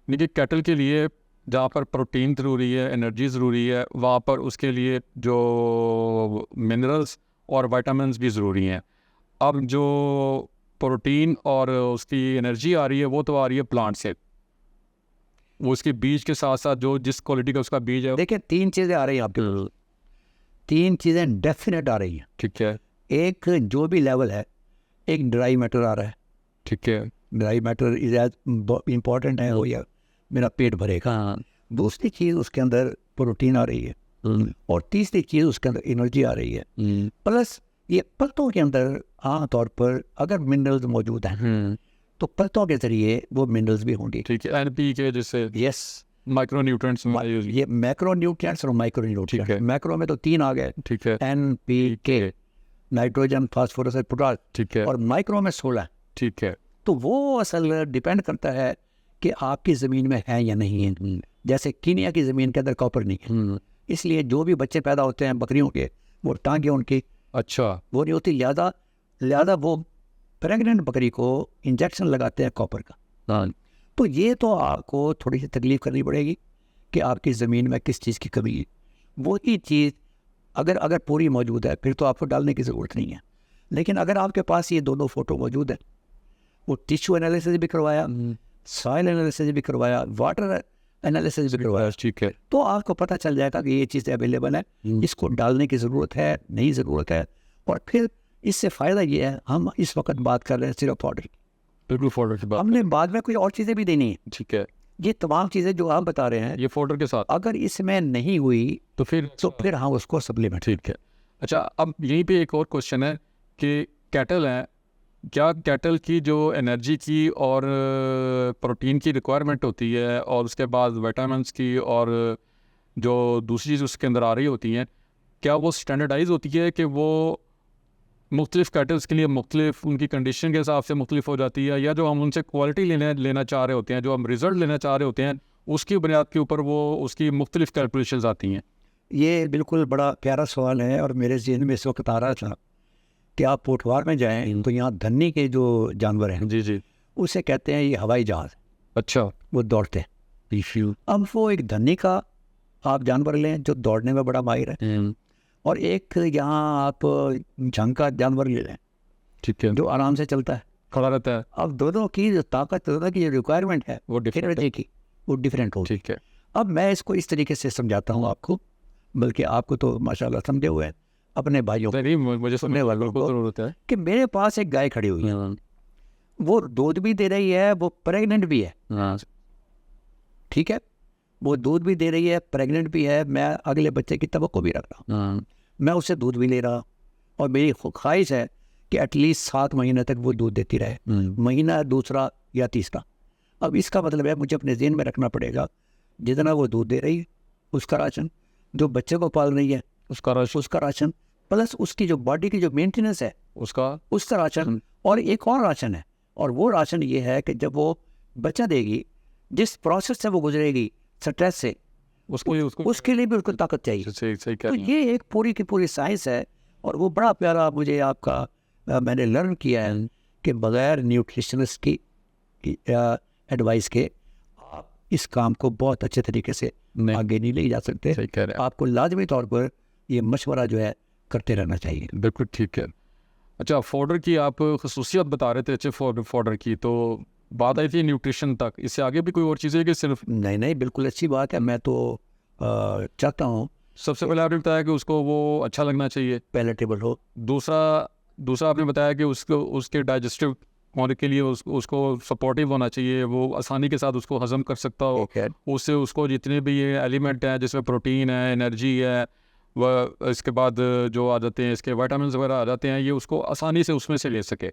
देखिए, कैटल के लिए जहाँ पर प्रोटीन ज़रूरी है, एनर्जी ज़रूरी है, वहाँ पर उसके लिए जो मिनरल्स और विटामिन्स भी ज़रूरी हैं। अब जो प्रोटीन और उसकी एनर्जी आ रही है वो तो आ रही है प्लांट से, वो उसके बीज के साथ साथ जो जिस क्वालिटी का उसका बीज है। देखिए 3 चीज़ें आ रही हैं आपके पास, 3 चीज़ें डेफिनेट आ रही हैं। ठीक है। एक जो भी लेवल है, एक ड्राई मैटर आ रहा है। ठीक है। Dry matter is as important है, हो या मेरा पेट भरेगा। दूसरी चीज़ उसके अंदर प्रोटीन आ रही है, और तीसरी चीज़ उसके अंदर एनर्जी आ रही है। प्लस ये पत्तों के अंदर आमतौर पर अगर मिनरल्स मौजूद हैं तो पत्तों के जरिए वो मिनरल्स भी होंगे। ठीक है, NPK जिससे यस, माइक्रो न्यूट्रिएंट्स में ये मैक्रो न्यूट्रिएंट्स और माइक्रो न्यूट्रिएंट्स। मैक्रो में तो 3 आ गए, ठीक है। NPK, नाइट्रोजन, फास्फोरस और पोटाश, ठीक है। और माइक्रो में 16। ठीक है। तो वो असल डिपेंड करता है कि आपकी ज़मीन में है या नहीं है। जैसे कीनिया की ज़मीन के अंदर कॉपर नहीं है, इसलिए जो भी बच्चे पैदा होते हैं बकरियों के, वो टांगे उनकी अच्छा, वो नहीं होती, लिहाजा वो प्रेग्नेंट बकरी को इंजेक्शन लगाते हैं कॉपर का। तो ये तो आपको थोड़ी सी तकलीफ करनी पड़ेगी कि आपकी ज़मीन में किस चीज़ की कमी है। वो ही चीज़ अगर पूरी मौजूद है फिर तो आपको डालने की ज़रूरत नहीं है। लेकिन अगर आपके पास ये दोनों फ़ोटो मौजूद है, वो टिश्यू एनालिसिस भी करवाया, सॉइल एनालिसिस भी करवाया, वाटर एनालिसिस भी करवाया, ठीक है, तो आपको पता चल जाएगा कि ये चीज़ अवेलेबल है, इसको डालने की ज़रूरत है, नहीं ज़रूरत है। और फिर इससे फ़ायदा ये है, हम इस वक्त बात कर रहे हैं सिर्फ पाउडर की, बिल्कुल फोल्डर की बात। हमने बाद में कोई और चीज़ें भी देनी है। ठीक है, ये तमाम चीज़ें जो आप बता रहे हैं, ये फोल्डर के साथ अगर इसमें नहीं हुई तो फिर हम उसको सप्लीमेंट। ठीक है। अच्छा, अब यहीं पे एक और क्वेश्चन है कि कैटल है, क्या कैटल की जो एनर्जी की और प्रोटीन की रिक्वायरमेंट होती है और उसके बाद विटामिन्स की और जो दूसरी चीज़ उसके अंदर आ रही होती हैं, क्या वो स्टैंडर्डाइज होती है कि वो मुख्तलिफ कैटल्स के लिए मुख्तलिफ उनकी कंडीशन के हिसाब से मुख्तलिफ हो जाती है, या जो हम उनसे क्वालिटी लेना चाह रहे होते हैं, जो हम रिज़ल्ट लेना चाह रहे होते हैं, उसकी बुनियाद के ऊपर वो उसकी मुख्तलिफ कैलकुलेशंस आती हैं? ये बिल्कुल बड़ा प्यारा सवाल है, और मेरे जहन में इस वक्त आ रहा था कि आप पोठवार में जाएं तो यहाँ धन्नी के जो जानवर हैं, जी जी, उसे कहते हैं ये हवाई जहाज़। अच्छा, वो दौड़ते हैं। अब वो एक धन्नी का आप जानवर लें जो दौड़ने में बड़ा माहिर है, और एक यहाँ आप झंग का जानवर ले लें, ठीक है, जो आराम से चलता है, खड़ा रहता है। अब दोनों की जो ताकत, दोनों की जो रिक्वायरमेंट है वो different एनर्जी की, वो डिफरेंट होगी। ठीक है, अब मैं इसको इस तरीके से समझाता हूँ आपको, बल्कि आपको तो माशाल्लाह समझे हुए हैं, अपने भाइयों नहीं मुझे सुनने वालों को ज़रूरत है कि मेरे पास एक गाय खड़ी हुई है, वो दूध भी दे रही है, वो प्रेग्नेंट भी है। ठीक है, वो दूध भी दे रही है, प्रेग्नेंट भी है, मैं अगले बच्चे की तवक्को भी रख रहा हूँ, मैं उससे दूध भी ले रहा, और मेरी ख्वाहिश है कि एटलीस्ट 7 महीने तक वो दूध देती रहे, महीना दूसरा या तीसरा। अब इसका मतलब है मुझे अपने ज़हन में रखना पड़ेगा, जितना वो दूध दे रही है उसका राशन, जो बच्चे को पाल रही है उसका राशन, प्लस उसकी जो बॉडी की जो मेंटेनेंस है उसका राशन, और एक और राशन है, और वो राशन ये है कि जब वो बच्चा देगी, जिस प्रोसेस से वो गुजरेगी स्ट्रेस से, उसके लिए भी उसको ताकत चाहिए। तो ये एक पूरी की पूरी साइंस है, और वो बड़ा प्यारा मुझे आपका मैंने लर्न किया है कि बगैर न्यूट्रिशनिस्ट की एडवाइस के आप इस काम को बहुत अच्छे तरीके से आगे नहीं ले जा सकते। सही कह रहे हैं। आपको लाजमी तौर पर ये मशवरा जो है करते रहना चाहिए। बिल्कुल ठीक है। अच्छा, फॉडर की आप खसूसियत बता रहे थे, अच्छे फॉडर की, तो बात आई थी न्यूट्रिशन तक, इससे आगे भी कोई और चीज़ें कि सिर्फ? नहीं, बिल्कुल अच्छी बात है। मैं तो चाहता हूँ सबसे पहले आपने बताया कि उसको वो अच्छा लगना चाहिए, पैलेटेबल हो। दूसरा आपने बताया कि उसके डाइजेस्टिव होने के लिए उसको सपोर्टिव होना चाहिए, वो आसानी के साथ उसको हजम कर सकता हो, उससे उसको जितने भी ये एलिमेंट हैं जिसमें प्रोटीन है, एनर्जी है, वह इसके बाद जो आ जाते हैं इसके विटामिन वगैरह आ जाते हैं, ये उसको आसानी से उसमें से ले सके।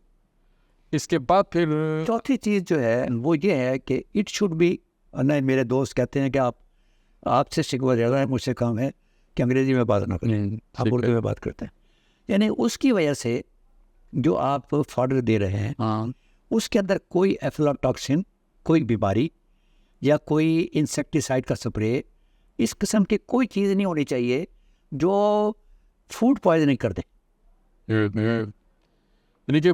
इसके बाद फिर चौथी चीज़ जो है वो ये है कि इट शुड बी, नहीं मेरे दोस्त कहते हैं कि आपसे शिकवा ज़्यादा है, मुझसे कम है कि अंग्रेज़ी में बात ना करें, आप उर्दू में बात करते हैं। यानी उसकी वजह से जो आप फॉडर दे रहे हैं उसके अंदर कोई एफ्लाटॉक्सिन, कोई बीमारी या कोई इंसेक्टिसाइड का स्प्रे, इस किस्म की कोई चीज़ नहीं होनी चाहिए जो फूड पॉइजनिंग कर दे। यानी कि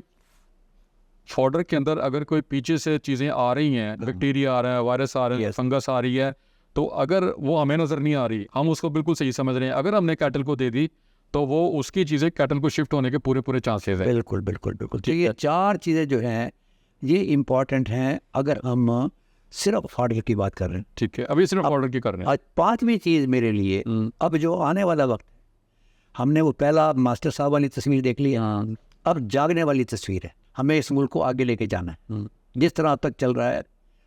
फॉडर के अंदर अगर कोई पीछे से चीज़ें आ रही हैं, बैक्टीरिया आ रहा है, वायरस आ रहा है, फंगस आ रही है, तो अगर वो हमें नज़र नहीं आ रही, हम उसको बिल्कुल सही समझ रहे हैं, अगर हमने कैटल को दे दी तो वो उसकी चीज़ें कैटल को शिफ्ट होने के पूरे चांसेस हैं। बिल्कुल। तो ये 4 चीज़ें जो हैं ये इम्पॉर्टेंट हैं अगर हम सिर्फ फॉडर की बात कर रहे हैं। ठीक है, अभी सिर्फ फॉडर की कर रहे हैं। आज 5वीं चीज़ मेरे लिए, अब जो आने वाला वक्त, हमने वो पहला मास्टर साहब वाली तस्वीर देख ली, अब जागने वाली तस्वीर है। हमें इस मुल्क को आगे लेके जाना है। जिस तरह अब तक चल रहा है,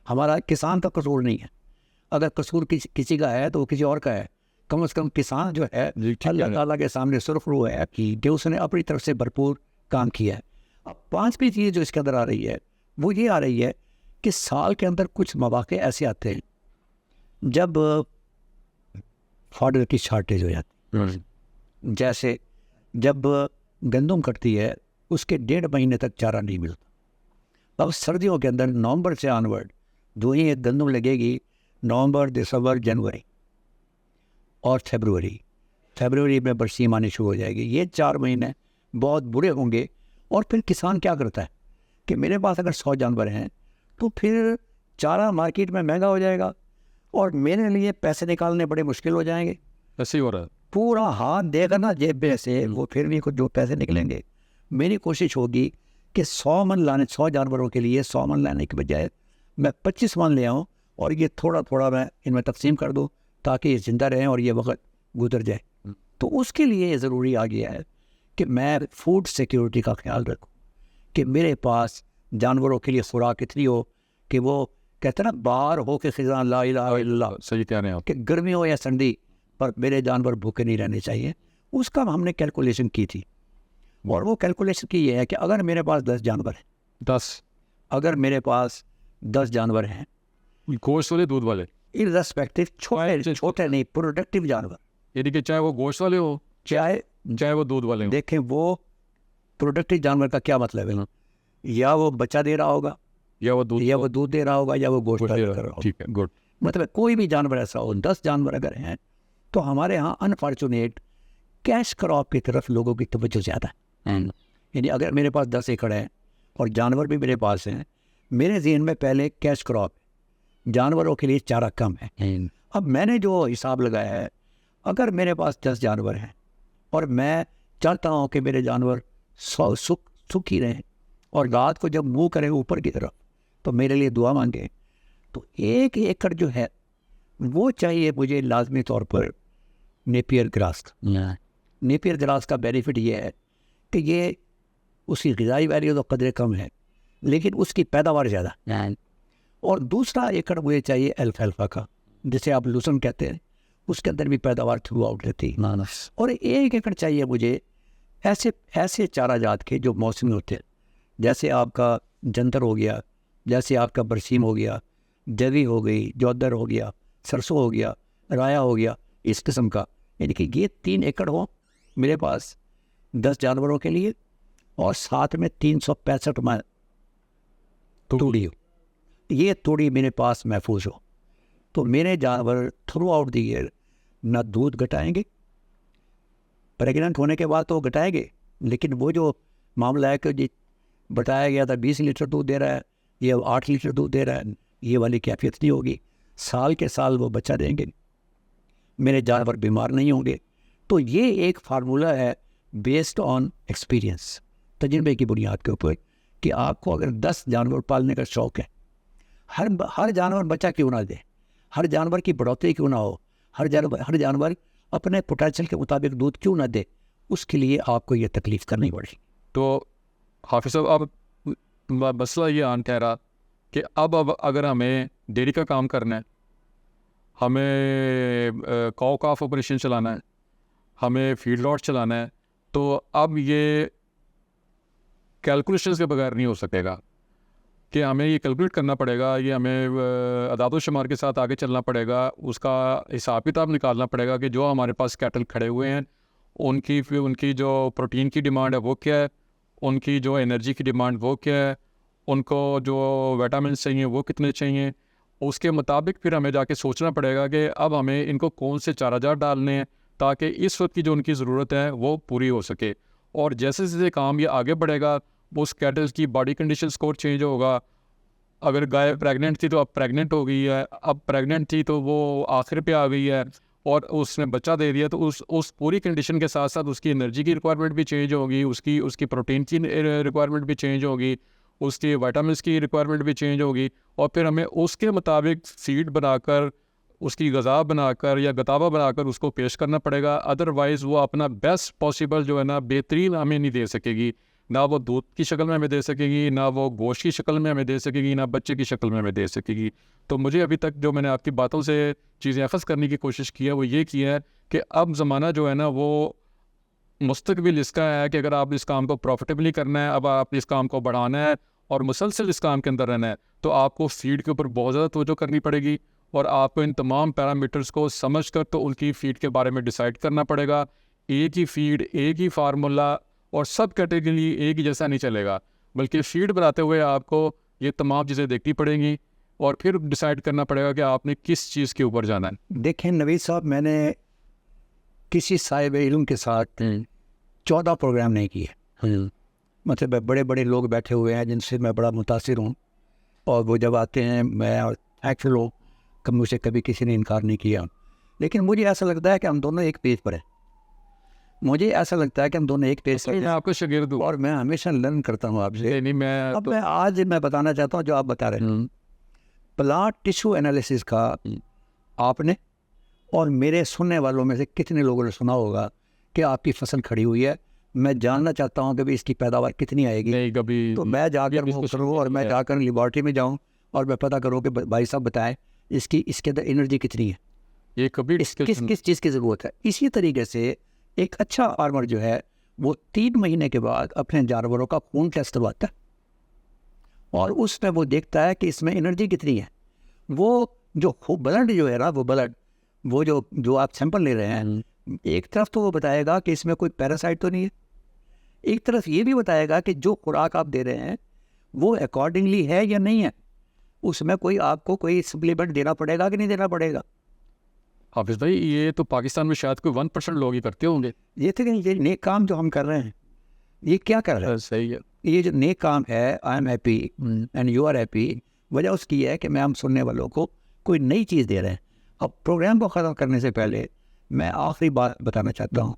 हमारा किसान का कसूर नहीं है, अगर कसूर किसी का है तो वो किसी और का है। कम से कम किसान जो है अल्लाह ताला के सामने सुरखरू है कि उसने अपनी तरफ से भरपूर काम किया है। अब 5वीं चीज़ जो इसके अंदर आ रही है वो ये आ रही है कि साल के अंदर कुछ मौके ऐसे आते हैं जब फॉडर की शॉर्टेज हो जाती है। जैसे जब गंदम कटती है उसके 1.5 महीने तक चारा नहीं मिलता। अब सर्दियों के अंदर नवंबर से ऑनवर्ड जो ही एक गंदम लगेगी, नवंबर, दिसंबर, जनवरी और फरवरी में बरसीम आनी शुरू हो जाएगी। ये 4 महीने बहुत बुरे होंगे। और फिर किसान क्या करता है कि मेरे पास अगर 100 जानवर हैं तो फिर चारा मार्केट में महंगा हो जाएगा और मेरे लिए पैसे निकालने बड़े मुश्किल हो जाएंगे। ऐसे ही हो रहा है। पूरा हाथ देगा ना जेब में से, वो फिर भी कुछ जो पैसे निकलेंगे। मेरी कोशिश होगी कि 100 मन लाने, 100 जानवरों के लिए 100 मन लाने के बजाय मैं 25 मन ले आऊँ और ये थोड़ा थोड़ा मैं इनमें तकसीम कर दूँ ताकि ये ज़िंदा रहें और ये वक्त गुजर जाए। तो उसके लिए ये ज़रूरी आ गया है कि मैं फूड सिक्योरिटी का ख्याल रखूँ कि मेरे पास जानवरों के लिए खुराक इतनी हो कि वो कहते हैं ना, बाहर हो के खिज़ां ला इलाहा इल्लल्लाह, सही कह रहे हैं आप, कि गर्मी हो या सर्दी पर मेरे जानवर भूखे नहीं रहने चाहिए। उसका हमने कैलकुलेशन की थी और वो कैलकुलेशन की ये है कि अगर मेरे पास 10 जानवर हैं, 10 अगर मेरे पास 10 जानवर हैं, गोश्त वाले, दूध वाले, इररेस्पेक्टिव, छोटे नहीं, प्रोडक्टिव जानवर, यानी कि चाहे वो गोश्त वाले हो चाहे वो दूध वाले हो। देखें वो प्रोडक्टिव जानवर का क्या मतलब है, या वो बच्चा दे रहा होगा, या वो दूध दे रहा होगा, या वो गोश्त दे रहा होगा। ठीक है, गुड। मतलब कोई भी जानवर ऐसा हो, 10 जानवर अगर हैं तो हमारे यहाँ अनफॉर्चुनेट कैश क्रॉप की तरफ लोगों की तवज्जो ज़्यादा है। यानी अगर मेरे पास 10 एकड़ है और जानवर भी मेरे पास हैं, मेरे ज़हन में पहले कैश क्रॉप, जानवरों के लिए चारा कम है। अब मैंने जो हिसाब लगाया है, अगर मेरे पास 10 जानवर हैं और मैं चाहता हूँ कि मेरे जानवर सुखी रहें और रात को जब मुँह करें ऊपर की तरफ तो मेरे लिए दुआ मांगे, तो 1 एकड़ जो है वो चाहिए मुझे लाजमी तौर पर नेपियर ग्रास। नेपियर ग्रास का बेनिफिट ये है कि ये उसकी ग़िज़ाई वैल्यू तो कदरे कम है लेकिन उसकी पैदावार ज़्यादा। और दूसरा एकड़ मुझे चाहिए अल्फाल्फा का, जिसे आप लूसन कहते हैं, उसके अंदर भी पैदावार थ्रू आउट रहती है। और 1 एकड़ चाहिए मुझे ऐसे चारा जात के जो मौसमी होते हैं, जैसे आपका जंतर हो गया, जैसे आपका बरसीम हो गया, जवी हो गई, जौदर हो गया, सरसों हो गया, राया हो गया, इस किस्म का। यानी कि ये 3 एकड़ हो मेरे पास 10 जानवरों के लिए, और साथ में 365 माइल तूड़ी हो, ये तूड़ी मेरे पास महफूज हो, तो मेरे जानवर थ्रू आउट द ईयर ना दूध घटाएंगे। प्रेग्नेंट होने के बाद तो घटाएंगे, लेकिन वो जो मामला है कि जी बताया गया था 20 लीटर दूध दे रहा है, ये 8 लीटर दूध दे रहा है, ये वाली कैफियत नहीं होगी। साल के साल वो बच्चा देंगे, मेरे जानवर बीमार नहीं होंगे। तो ये एक फार्मूला है बेस्ड ऑन एक्सपीरियंस, तजुर्बे की बुनियाद के ऊपर, कि आपको अगर 10 जानवर पालने का शौक़ है, हर जानवर बच्चा क्यों ना दे, हर जानवर की बढ़ोतरी क्यों ना हो, हर जानवर अपने पोटेंशियल के मुताबिक दूध क्यों ना दे, उसके लिए आपको ये तकलीफ़ करनी पड़ेगी। तो हाफिज़ साहब, अब मसला ये आन कह रहा कि अब अगर हमें डेयरी का काम करना है, हमें काऊ काफ ऑपरेशन चलाना है, हमें फीड लॉट चलाना है, तो अब ये कैलकुलेशंस के बगैर नहीं हो सकेगा कि हमें ये कैलकुलेट करना पड़ेगा, ये हमें अदाद शुमार के साथ आगे चलना पड़ेगा, उसका हिसाब किताब निकालना पड़ेगा कि जो हमारे पास कैटल खड़े हुए हैं उनकी जो प्रोटीन की डिमांड है वो क्या है, उनकी जो एनर्जी की डिमांड वो क्या है, उनको जो विटामिन चाहिए वो कितने चाहिए, उसके मुताबिक फिर हमें जाके सोचना पड़ेगा कि अब हमें इनको कौन से चाराजात डालने हैं ताकि इस वक्त की जो उनकी ज़रूरत है वो पूरी हो सके। और जैसे जैसे काम ये आगे बढ़ेगा, उस कैटल की बॉडी कंडीशन स्कोर चेंज होगा। अगर गाय प्रेग्नेंट थी तो अब प्रेग्नेंट हो गई है, अब प्रेग्नेंट थी तो वो आखिर पे आ गई है और उसने बच्चा दे दिया, तो उस पूरी कंडीशन के साथ साथ उसकी एनर्जी की रिक्वायरमेंट भी चेंज होगी, उसकी प्रोटीन की रिक्वायरमेंट भी चेंज होगी, उसकी विटामिन्स की रिक्वायरमेंट भी चेंज होगी, और फिर हमें उसके मुताबिक फीड बनाकर, उसकी गज़ा बनाकर या गतावा बनाकर उसको पेश करना पड़ेगा। अदरवाइज़ वो अपना बेस्ट पॉसिबल जो है ना बेहतरीन हमें नहीं दे सकेगी, ना वो दूध की शक्ल में हमें दे सकेगी, ना वो गोश्त की शक्ल में हमें दे सकेगी, ना बच्चे की शक्ल में हमें दे सकेगी। तो मुझे अभी तक जो मैंने आपकी बातों से चीज़ें अखज़ करने की कोशिश की है वो ये की है कि अब ज़माना जो है ना वो मुस्तकबिल इसका है कि अगर आप इस काम को प्रॉफिटेबली करना है, अब आप इस काम को बढ़ाना है और मुसलसल इस काम के अंदर रहना है, तो आपको फीड के ऊपर बहुत ज़्यादा तवज्जो करनी पड़ेगी और आपको इन तमाम पैरामीटर्स को समझ कर तो उनकी फ़ीड के बारे में डिसाइड करना पड़ेगा। एक ही फ़ीड, एक ही फार्मूला और सब कैटेगरी एक ही जैसा नहीं चलेगा, बल्कि फ़ीड बनाते हुए आपको ये तमाम चीज़ें देखनी पड़ेंगी और फिर डिसाइड करना पड़ेगा कि आपने किस चीज़ के ऊपर जाना है। देखें नवीद साहब, मैंने किसी साहिब इल्म के साथ 14 प्रोग्राम नहीं किए। मतलब बड़े बड़े लोग बैठे हुए हैं जिनसे मैं बड़ा मुतासिर हूँ, और वो जब आते हैं मैं और एक्चुअल लोग मुझसे कभी किसी ने इनकार नहीं किया, लेकिन मुझे ऐसा लगता है कि हम दोनों एक पेज पर हैं। मुझे ऐसा लगता है कि हम दोनों एक पेज पर मैं हैं, आपको शागिर्द हूँ और मैं हमेशा लर्न करता हूँ आपसे। नहीं, मैं अब मैं आज बताना चाहता हूँ जो आप बता रहे हैं, प्लांट टिश्यू एनालिसिस का आपने और मेरे सुनने वालों में से कितने लोगों ने सुना होगा कि आपकी फसल खड़ी हुई है, मैं जानना चाहता हूँ कि भाई इसकी पैदावार कितनी आएगी। नहीं कभी तो मैं जाकर वो करूँ और मैं जाकर लेबॉर्ट्री में जाऊँ और मैं पता करूँ कि भाई साहब बताएं इसके अंदर एनर्जी कितनी है, ये कभी किस चीज़ की ज़रूरत है। इसी तरीके से एक अच्छा फार्मर जो है वो 3 महीने के बाद अपने जानवरों का खून टेस्ट करवाता है और उसमें वो देखता है कि इसमें एनर्जी कितनी है। वो जो ब्लड जो है ना, वो ब्लड वो जो आप सैंपल ले रहे हैं, एक तरफ तो वो बताएगा कि इसमें कोई पैरासाइट तो नहीं है, एक तरफ ये भी बताएगा कि जो खुराक आप दे रहे हैं वो अकॉर्डिंगली है या नहीं है, उसमें आपको कोई सप्लीमेंट देना पड़ेगा कि नहीं देना पड़ेगा। हाफिज़ भाई, ये तो पाकिस्तान में शायद कोई 1% लोग ही करते होंगे। ये थे ये नेक काम जो हम कर रहे हैं, ये क्या कर रहे हैं? सही है, ये जो नेक काम है, I am happy and you are happy. वजह उसकी है कि मैं हम सुनने वालों को कोई नई चीज़ दे रहे हैं। अब प्रोग्राम को ख़त्म करने से पहले मैं आखिरी बात बताना चाहता हूँ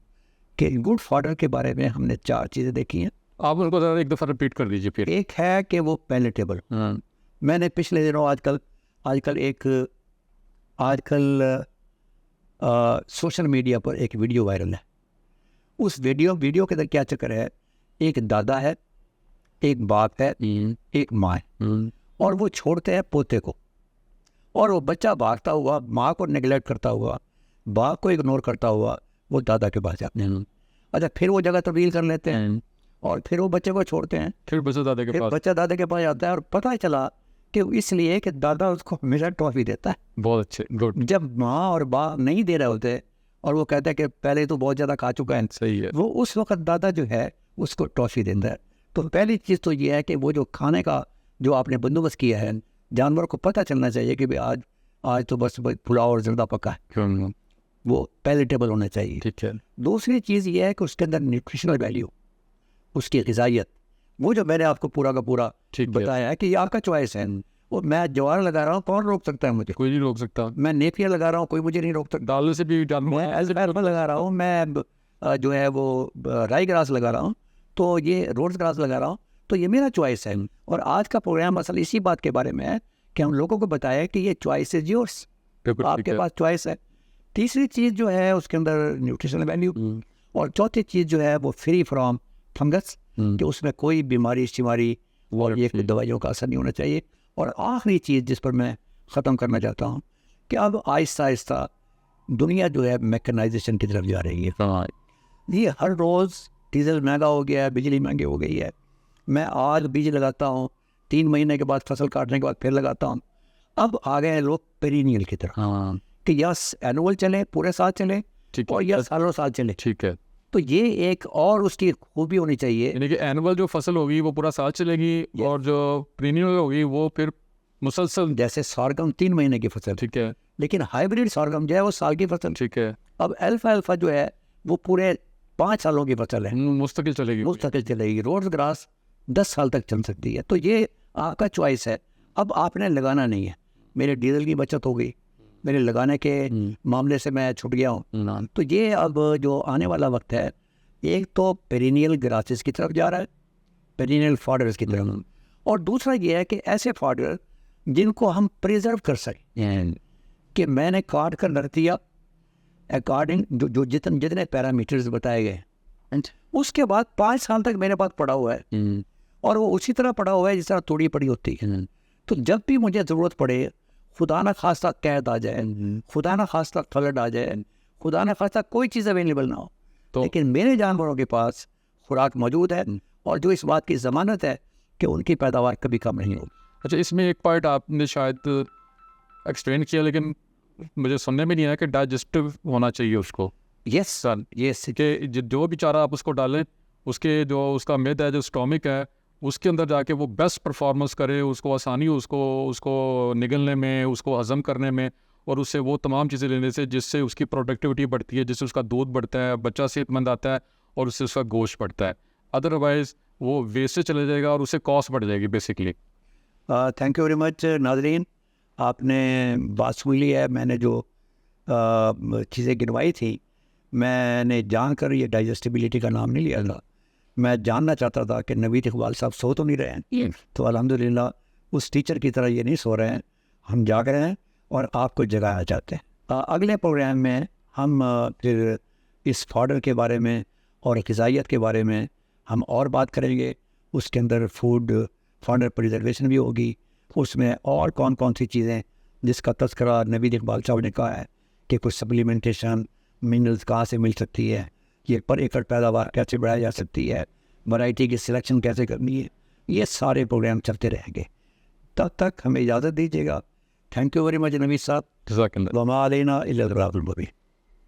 कि गुड फॉडर के बारे में हमने 4 चीज़ें देखी हैं। आप उनको ज़रा एक दफ़ा रिपीट कर दीजिए फिर। एक है कि वो पैलेटेबल। मैंने पिछले दिनों आजकल सोशल मीडिया पर एक वीडियो वायरल है। उस वीडियो के अंदर क्या चक्कर है, एक दादा है, एक बाप है, एक माँ है, और वो छोड़ते हैं पोते को, और वो बच्चा भागता हुआ माँ को नेगलेक्ट करता हुआ, बाप को इग्नोर करता हुआ वो दादा के पास जाते हैं। अच्छा, फिर वो जगह तब्दील कर लेते हैं और फिर वो बच्चे को छोड़ते हैं, फिर बच्चा दादा के पास आता है और पता चला कि इसलिए कि दादा उसको हमेशा टॉफ़ी देता है। बहुत अच्छे, गुड, जब माँ और बाप नहीं दे रहे होते और वो कहता है कि पहले तो बहुत ज़्यादा खा चुका है, सही है। वो उस वक्त दादा जो है उसको टॉफ़ी देता है। तो पहली चीज़ तो ये है कि वो जो खाने का जो आपने बंदोबस्त किया है, जानवर को पता चलना चाहिए कि भाई आज तो बस पुलाव और ज़र्दा पका है, क्यों? वो पैलेटेबल होना चाहिए। ठीक है। दूसरी चीज़ ये है कि उसके अंदर न्यूट्रिशनल वैल्यू, उसकी ग़िज़ाइयत, वो जो मैंने आपको पूरा का पूरा ठीक है। बताया है कि ये आपका चॉइस है। वो मैं ज्वार लगा रहा हूँ, कौन रोक सकता है मुझे? कोई नहीं रोक सकता। मैं नेपियर लगा रहा हूँ, कोई मुझे नहीं रोक सकता। डालने से भी जानवर मैं एल्फाल्फा लगा रहा हूँ, मैं जो है वो राई ग्रास लगा रहा हूँ, तो ये रोड्स ग्रास लगा रहा हूँ, तो ये मेरा चॉइस है। और आज का प्रोग्राम असल इसी बात के बारे में है कि हम लोगों को बताया कि ये चॉइस इज योर्स, बिल्कुल ठीक आपके है। पास चॉइस है। तीसरी चीज़ जो है उसके अंदर न्यूट्रिशनल वैल्यू, और चौथी चीज़ जो है वो फ्री फ्रॉम फंगस, कि उसमें कोई बीमारी शिमारी और ये दवाइयों का असर नहीं होना चाहिए। और आखिरी चीज़ जिस पर मैं ख़त्म करना चाहता हूँ कि अब आहिस्ता आहिस्ता दुनिया जो है मैकेनाइजेशन की तरफ जा रही है। हाँ, ये हर रोज़ डीजल महंगा हो गया है, बिजली महंगी हो गई है। मैं आज बीज लगाता हूँ, 3 महीने के बाद फसल काटने के बाद फिर लगाता हूँ। अब आ गए हैं लोग पेरिनियल की तरफ, हाँ, कि या एनुअल चले, पूरे साल चले, ठीक और है। या सालों साल चले। ठीक है। तो ये एक और उसकी खूबी होनी चाहिए। यानी कि एनुअल जो फसल होगी वो पूरा साल चलेगी, और जो प्रीनियल होगी वो फिर मुसलसल। जैसे सॉरगम 3 महीने की फसल, ठीक है। लेकिन हाइब्रिड सॉरगम जो है वो साल की फसल। ठीक है। अब अल्फा जो है वो पूरे 5 सालों की फसल है, मुस्तकिल चलेगी। मुस्तकिल चलेगी। रोड्स ग्रास 10 साल तक चल सकती है। तो ये आपका चॉइस है। अब आपने लगाना नहीं है। मेरे डीजल की बचत हो गई, मेरे लगाने के मामले से मैं छूट गया हूँ। तो ये अब जो आने वाला वक्त है, एक तो पेरिनियल ग्रासेस की तरफ जा रहा है, पेरिनियल फॉडर्स की तरफ, और दूसरा ये है कि ऐसे फॉडर जिनको हम प्रिजर्व कर सकें, कि मैंने काट कर रख दिया अकॉर्डिंग जो जितने पैरामीटर्स बताए गए, उसके बाद 5 साल तक मेरे पास पड़ा हुआ है, और वो उसी तरह पड़ा हुआ है जिस तरह तोड़ी पड़ी होती है। तो जब भी मुझे ज़रूरत पड़े, खुदा न खास्ता कैद आ जाए, खुदा न खास्ता फ्लड आ जाए, खुदा न खास्ता कोई चीज़ अवेलेबल ना हो, तो लेकिन मेरे जानवरों के पास खुराक मौजूद है, और जो इस बात की ज़मानत है कि उनकी पैदावार कभी कम नहीं होगी। अच्छा, इसमें एक पॉइंट आपने शायद एक्सप्लेन किया, लेकिन मुझे सुनने में नहीं आया कि डाइजेस्टिव होना चाहिए उसको। Yes sir, yes. कि जो भी चारा आप उसको डालें, उसके जो उसका मिड है, जो स्टोमिक है, उसके अंदर जाके वो बेस्ट परफॉर्मेंस करे, उसको आसानी हो उसको निगलने में, उसको हज़म करने में, और उससे वो तमाम चीज़ें लेने से जिससे उसकी प्रोडक्टिविटी बढ़ती है, जिससे उसका दूध बढ़ता है, बच्चा सेहतमंद आता है, और उससे उसका गोश्त बढ़ता है। अदरवाइज़ वो वेस्ट से चले जाएगा और उससे कॉस्ट बढ़ जाएगी basically. Thank you very much नाज़रीन, आपने बात सुन ली है। मैंने जो चीज़ें गिनवाई थी, मैंने जानकर ये डाइजेस्टिबिलिटी का नाम नहीं लिया था। मैं जानना चाहता था कि नवीद इकबाल साहब सो तो नहीं रहे हैं, तो अल्हम्दुलिल्लाह उस टीचर की तरह ये नहीं सो रहे हैं, हम जाग रहे हैं और आपको जगाना चाहते हैं। अगले प्रोग्राम में हम फिर इस फॉडर के बारे में और ग़िज़ाइयत के बारे में हम और बात करेंगे। उसके अंदर फूड फॉडर प्रिजर्वेशन भी होगी, उसमें और कौन कौन सी चीज़ें जिसका तज़किरा नवीद इकबाल साहब ने कहा है कि कुछ सप्लीमेंटेशन मिनरल्स कहाँ से मिल सकती है, ये पर एकड़ पैदावार कैसे बढ़ाई जा सकती है, वैरायटी की सिलेक्शन कैसे करनी है, ये सारे प्रोग्राम चलते रहेंगे। तब तक हमें इजाज़त दीजिएगा। Thank you very much Naveed साहब। जज़ाकल्लाह। वमा अलैना इल्ला अल बलागुल मुबीन।